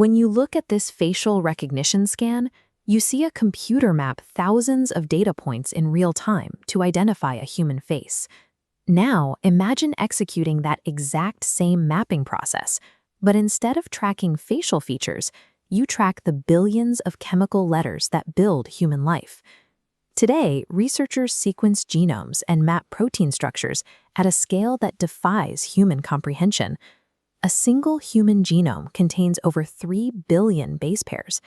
When you look at this facial recognition scan, you see a computer map thousands of data points in real time to identify a human face. Now, imagine executing that exact same mapping process, but instead of tracking facial features, you track the billions of chemical letters that build human life. Today, researchers sequence genomes and map protein structures at a scale that defies human comprehension. A single human genome contains over 3 billion base pairs.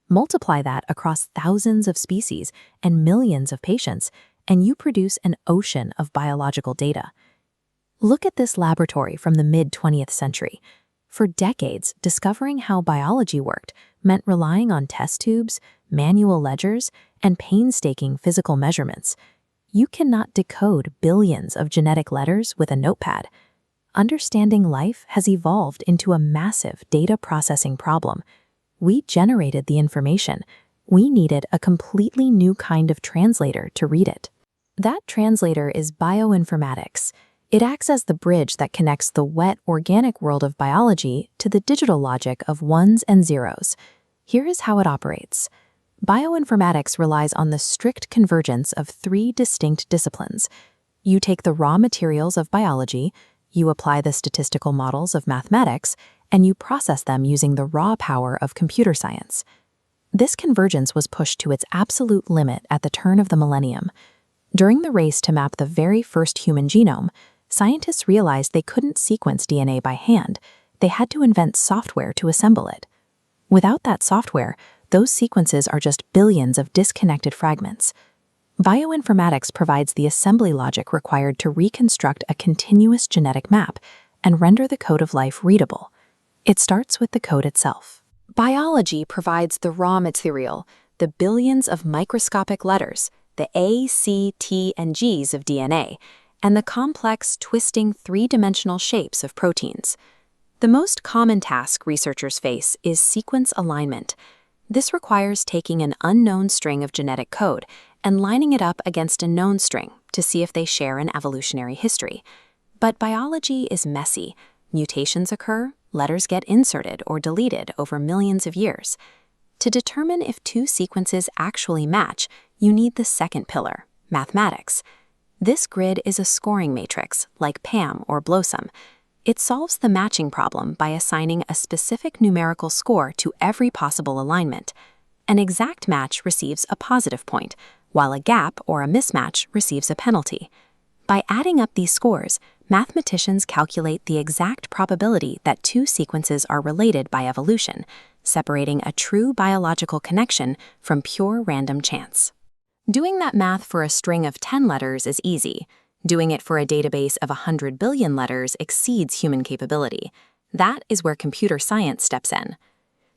Multiply that across thousands of species and millions of patients, and you produce an ocean of biological data. Look at this laboratory from the mid-20th century. For decades, discovering how biology worked meant relying on test tubes, manual ledgers, and painstaking physical measurements. You cannot decode billions of genetic letters with a notepad. Understanding life has evolved into a massive data processing problem. We generated the information. We needed a completely new kind of translator to read it. That translator is bioinformatics. It acts as the bridge that connects the wet, organic world of biology to the digital logic of ones and zeros. Here is how it operates. Bioinformatics relies on the strict convergence of 3 distinct disciplines. You take the raw materials of biology, you apply the statistical models of mathematics, and you process them using the raw power of computer science. This convergence was pushed to its absolute limit at the turn of the millennium. During the race to map the very first human genome, scientists realized they couldn't sequence DNA by hand. They had to invent software to assemble it. Without that software, those sequences are just billions of disconnected fragments. Bioinformatics provides the assembly logic required to reconstruct a continuous genetic map and render the code of life readable. It starts with the code itself. Biology provides the raw material, the billions of microscopic letters, the A, C, T, and Gs of DNA, and the complex, twisting, 3-dimensional shapes of proteins. The most common task researchers face is sequence alignment. This requires taking an unknown string of genetic code and lining it up against a known string to see if they share an evolutionary history. But biology is messy. Mutations occur, letters get inserted or deleted over millions of years. To determine if 2 sequences actually match, you need the second pillar, mathematics. This grid is a scoring matrix, like PAM or BLOSUM. It solves the matching problem by assigning a specific numerical score to every possible alignment. An exact match receives a positive point, while a gap or a mismatch receives a penalty. By adding up these scores, mathematicians calculate the exact probability that 2 sequences are related by evolution, separating a true biological connection from pure random chance. Doing that math for a string of 10 letters is easy. Doing it for a database of 100 billion letters exceeds human capability. That is where computer science steps in.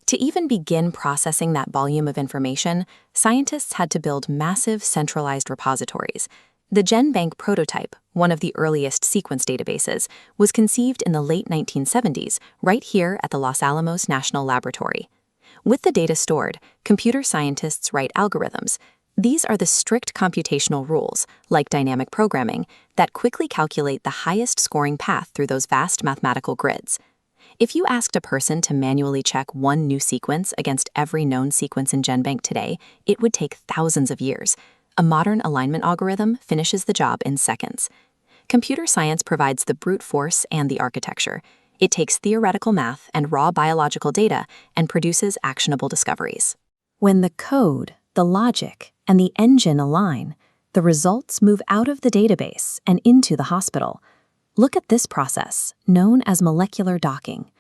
To even begin processing that volume of information, scientists had to build massive centralized repositories. The GenBank prototype, one of the earliest sequence databases, was conceived in the late 1970s, right here at the Los Alamos National Laboratory. With the data stored, computer scientists write algorithms. These are the strict computational rules, like dynamic programming, that quickly calculate the highest scoring path through those vast mathematical grids. If you asked a person to manually check one new sequence against every known sequence in GenBank today, it would take thousands of years. A modern alignment algorithm finishes the job in seconds. Computer science provides the brute force and the architecture. It takes theoretical math and raw biological data and produces actionable discoveries. When the code, the logic, and the engine align, the results move out of the database and into the hospital. Look at this process, known as molecular docking.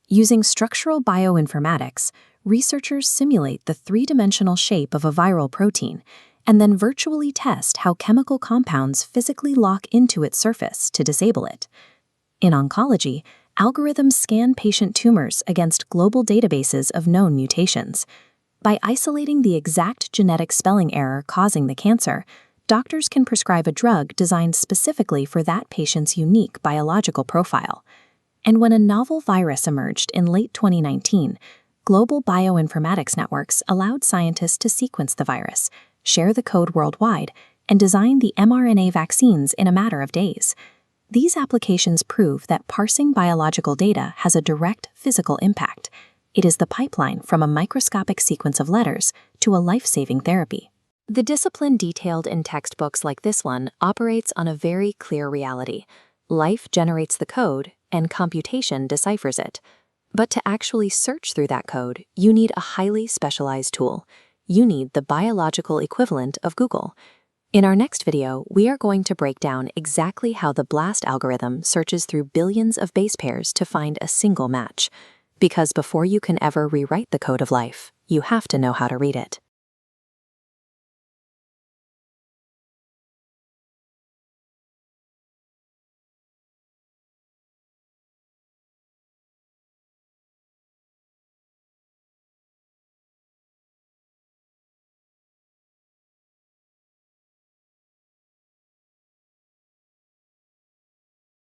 Using structural bioinformatics, researchers simulate the 3-dimensional shape of a viral protein and then virtually test how chemical compounds physically lock into its surface to disable it. In oncology, algorithms scan patient tumors against global databases of known mutations. By isolating the exact genetic spelling error causing the cancer, doctors can prescribe a drug designed specifically for that patient's unique biological profile. And when a novel virus emerged in late 2019, global bioinformatics networks allowed scientists to sequence the virus, share the code worldwide, and design the mRNA vaccines in a matter of days. These applications prove that parsing biological data has a direct physical impact. It is the pipeline from a microscopic sequence of letters to a life-saving therapy. The discipline detailed in textbooks like this one operates on a very clear reality. Life generates the code, and computation deciphers it. But to actually search through that code, you need a highly specialized tool. You need the biological equivalent of Google. In our next video, we are going to break down exactly how the BLAST algorithm searches through billions of base pairs to find a single match. Because before you can ever rewrite the code of life, you have to know how to read it.